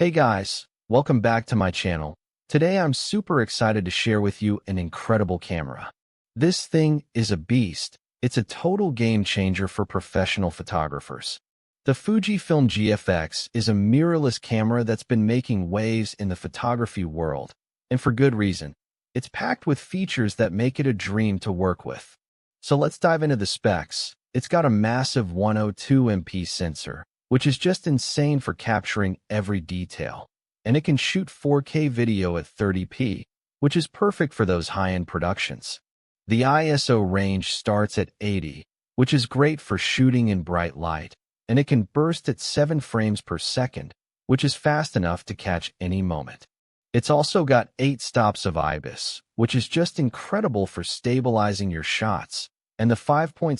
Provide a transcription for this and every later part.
Hey guys, welcome back to my channel. Today I'm super excited to share with you an incredible camera. This thing is a beast. It's a total game changer for professional photographers. The Fujifilm GFX is a mirrorless camera that's been making waves in the photography world, and for good reason. It's packed with features that make it a dream to work with. So let's dive into the specs. It's got a massive 102 MP sensor, which is just insane for capturing every detail. And it can shoot 4K video at 30p, which is perfect for those high-end productions. The ISO range starts at 80, which is great for shooting in bright light, and it can burst at 7 frames per second, which is fast enough to catch any moment. It's also got 8 stops of IBIS, which is just incredible for stabilizing your shots, and the 5.76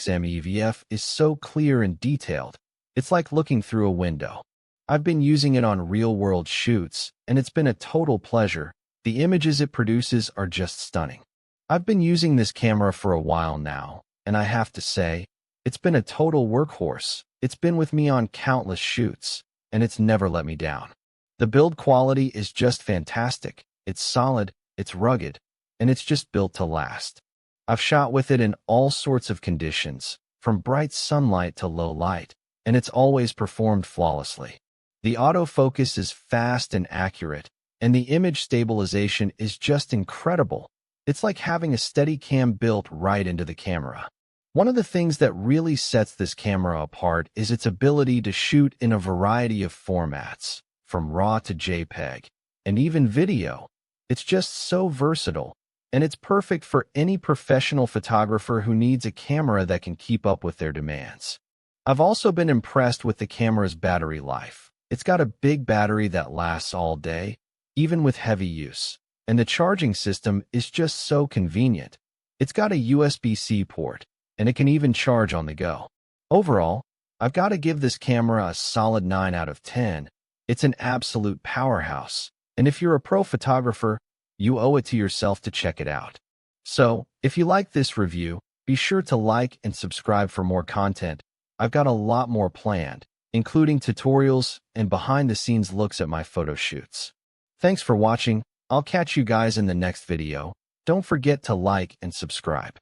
MEVF is so clear and detailed. It's like looking through a window. I've been using it on real-world shoots, and it's been a total pleasure. The images it produces are just stunning. I've been using this camera for a while now, and I have to say, it's been a total workhorse. It's been with me on countless shoots, and it's never let me down. The build quality is just fantastic. It's solid, it's rugged, and it's just built to last. I've shot with it in all sorts of conditions, from bright sunlight to low light, and it's always performed flawlessly. The autofocus is fast and accurate, and the image stabilization is just incredible. It's like having a Steadicam built right into the camera. One of the things that really sets this camera apart is its ability to shoot in a variety of formats, from RAW to JPEG, and even video. It's just so versatile, and it's perfect for any professional photographer who needs a camera that can keep up with their demands. I've also been impressed with the camera's battery life. It's got a big battery that lasts all day, even with heavy use, and the charging system is just so convenient. It's got a USB-C port, and it can even charge on the go. Overall, I've got to give this camera a solid 9 out of 10. It's an absolute powerhouse, and if you're a pro photographer, you owe it to yourself to check it out. So, if you like this review, be sure to like and subscribe for more content. I've got a lot more planned, including tutorials and behind-the-scenes looks at my photo shoots. Thanks for watching. I'll catch you guys in the next video. Don't forget to like and subscribe.